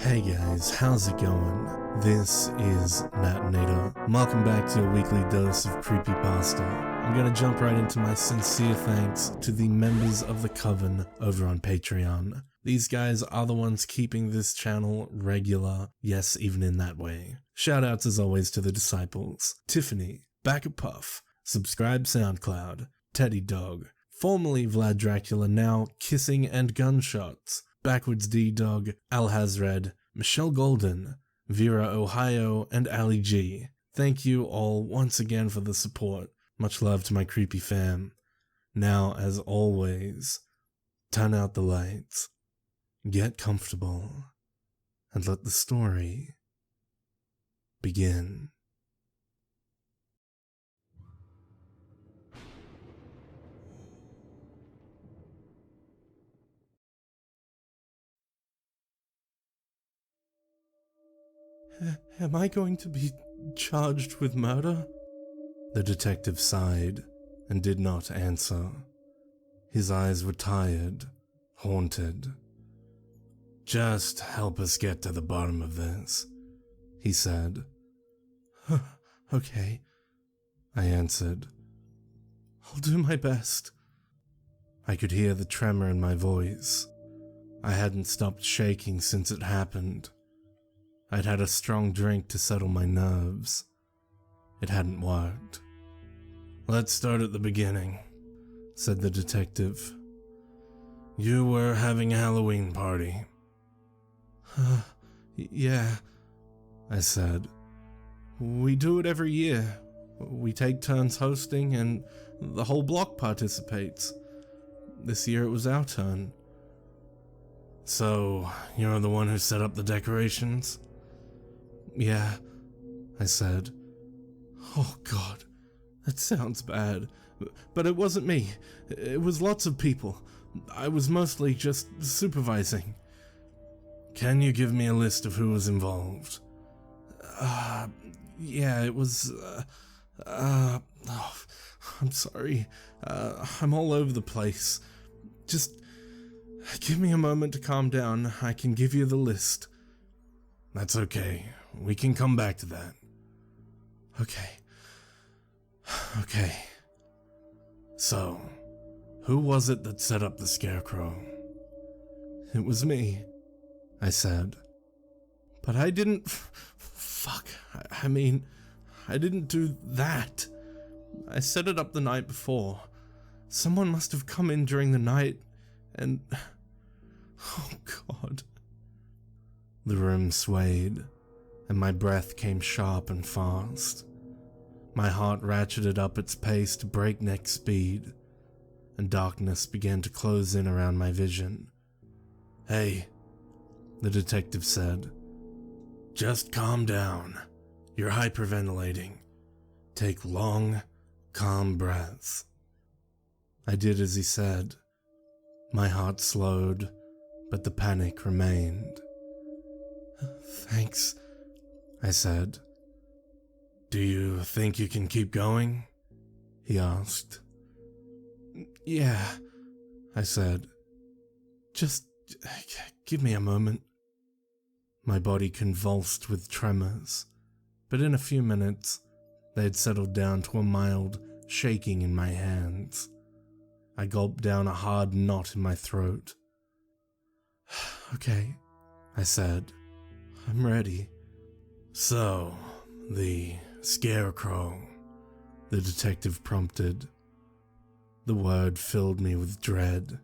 Hey guys, how's it going? This is Natinator. Welcome back to your weekly dose of Creepypasta. I'm gonna jump right into my sincere thanks to the members of the Coven over on Patreon. These guys are the ones keeping this channel regular, yes, even in that way. Shoutouts as always to the disciples, Tiffany, Backer Puff, Subscribe SoundCloud, Teddy Dog, formerly Vlad Dracula, now Kissing and Gunshots, Backwards D-Dog, Al Hazred, Michelle Golden, Vera Ohio, and Ali G. Thank you all once again for the support. Much love to my creepy fam. Now, as always, turn out the lights, get comfortable, and let the story begin. Am I going to be charged with murder? The detective sighed and did not answer. His eyes were tired, haunted. Just help us get to the bottom of this, he said. Okay, I answered. I'll do my best. I could hear the tremor in my voice. I hadn't stopped shaking since it happened. I'd had a strong drink to settle my nerves. It hadn't worked. Let's start at the beginning, said the detective. You were having a Halloween party. Yeah, I said. We do it every year. We take turns hosting and the whole block participates. This year it was our turn. So, you're the one who set up the decorations? Yeah, I said. Oh God, that sounds bad. But it wasn't me. It was lots of people. I was mostly just supervising. Can you give me a list of who was involved? Yeah, it was, oh, I'm sorry. I'm all over the place. Just give me a moment to calm down. I can give you the list. That's okay. We can come back to that. Okay. So, who was it that set up the scarecrow? It was me, I said. But I didn't... I didn't do that. I set it up the night before. Someone must have come in during the night and... Oh God. The room swayed, and my breath came sharp and fast. My heart ratcheted up its pace to breakneck speed, and darkness began to close in around my vision. Hey, the detective said. Just calm down. You're hyperventilating. Take long, calm breaths. I did as he said. My heart slowed, but the panic remained. Thanks, I said. Do you think you can keep going? He asked. Yeah, I said. Just give me a moment. My body convulsed with tremors, but in a few minutes, they had settled down to a mild shaking in my hands. I gulped down a hard knot in my throat. Okay, I said. I'm ready. So, the scarecrow, the detective prompted. The word filled me with dread.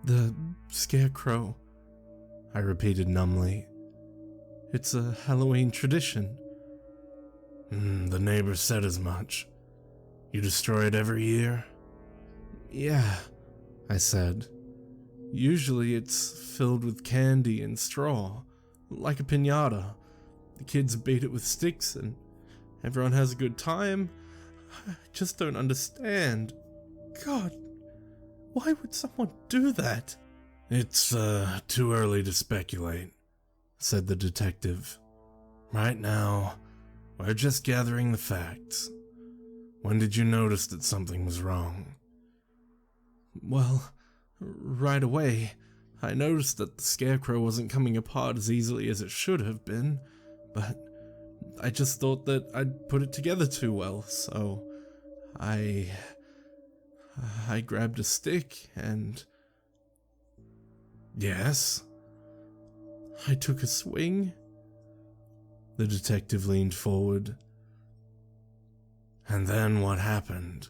The scarecrow, I repeated numbly. It's a Halloween tradition. The neighbors said as much. You destroy it every year? Yeah, I said. Usually it's filled with candy and straw, like a piñata. The kids beat it with sticks and everyone has a good time. I just don't understand. God, why would someone do that? It's too early to speculate, said the detective. Right now, we're just gathering the facts. When did you notice that something was wrong? Well, right away. I noticed that the scarecrow wasn't coming apart as easily as it should have been, but I just thought that I'd put it together too well, so I grabbed a stick and... Yes? I took a swing. The detective leaned forward. And then what happened?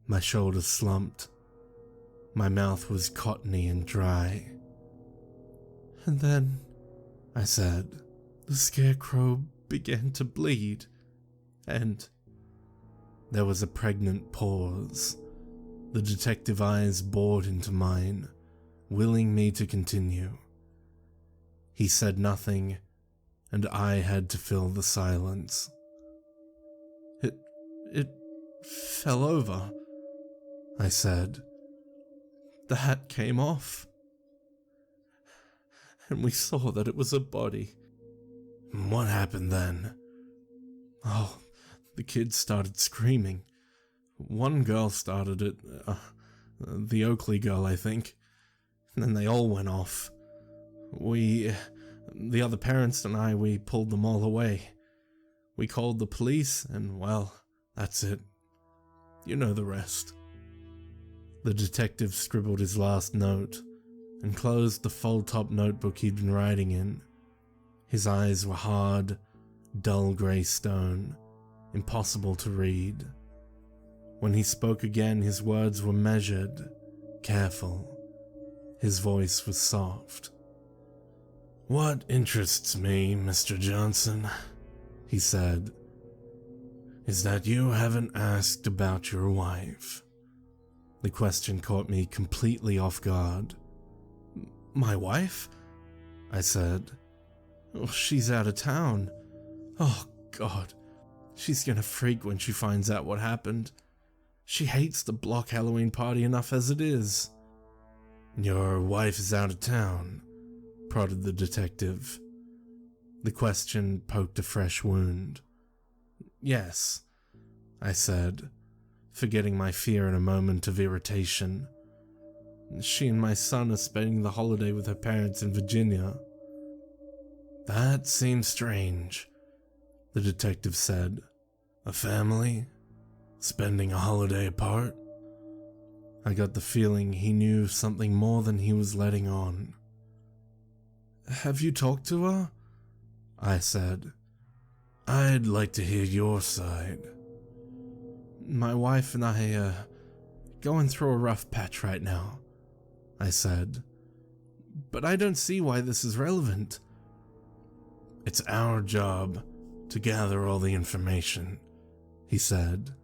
My shoulders slumped. My mouth was cottony and dry. And then, I said, the scarecrow began to bleed, and there was a pregnant pause. The detective eyes bored into mine, willing me to continue. He said nothing, and I had to fill the silence. It fell over, I said. The hat came off, and we saw that it was a body. What happened then? Oh, the kids started screaming. One girl started it, the Oakley girl, I think, and then they all went off. The other parents and I, we pulled them all away. We called the police, and well, that's it. You know the rest. The detective scribbled his last note and closed the fold-top notebook he'd been writing in. His eyes were hard, dull grey stone, impossible to read. When he spoke again, his words were measured, careful. His voice was soft. "What interests me, Mr. Johnson," he said, "is that you haven't asked about your wife." The question caught me completely off guard. My wife? I said. Oh, she's out of town. Oh, God. She's gonna freak when she finds out what happened. She hates the block Halloween party enough as it is. Your wife is out of town, prodded the detective. The question poked a fresh wound. Yes, I said, forgetting my fear in a moment of irritation. She and my son are spending the holiday with her parents in Virginia. That seems strange, the detective said. A family? Spending a holiday apart? I got the feeling he knew something more than he was letting on. Have you talked to her? I said. I'd like to hear your side. My wife and I are going through a rough patch right now, I said. But I don't see why this is relevant. It's our job to gather all the information, he said.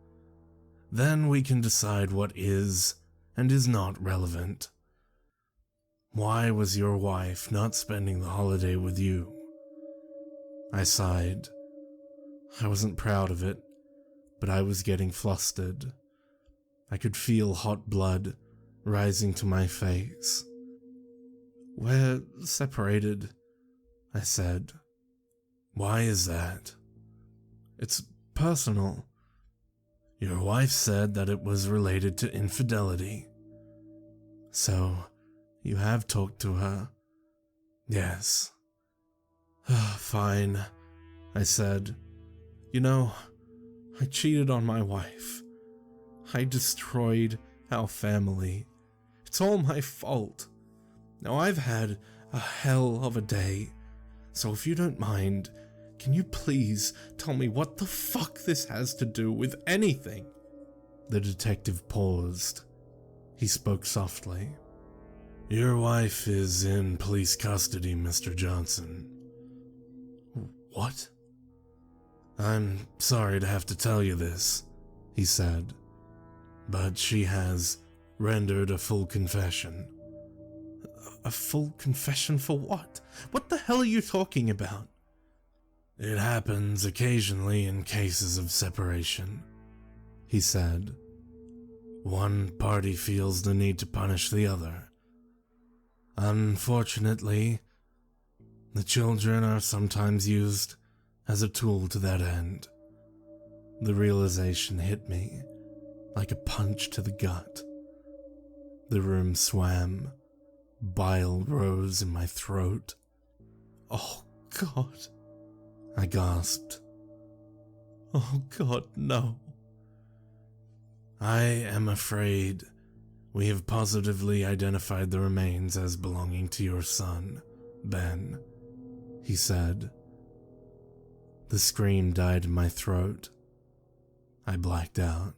Then we can decide what is and is not relevant. Why was your wife not spending the holiday with you? I sighed. I wasn't proud of it, but I was getting flustered. I could feel hot blood rising to my face. We're separated, I said. Why is that? It's personal. Your wife said that it was related to infidelity. So, you have talked to her? Yes. Fine, I said. You know, I cheated on my wife. I destroyed our family. It's all my fault. Now I've had a hell of a day, so if you don't mind, can you please tell me what the fuck this has to do with anything? The detective paused. He spoke softly. Your wife is in police custody, Mr. Johnson. What? I'm sorry to have to tell you this, he said, but she has rendered a full confession. A full confession for what? What the hell are you talking about? It happens occasionally in cases of separation, he said. One party feels the need to punish the other. Unfortunately, the children are sometimes used as a tool to that end. The realization hit me like a punch to the gut. The room swam. Bile rose in my throat. "Oh, God," I gasped. "Oh, God, no." "I am afraid we have positively identified the remains as belonging to your son, Ben," he said. The scream died in my throat. I blacked out.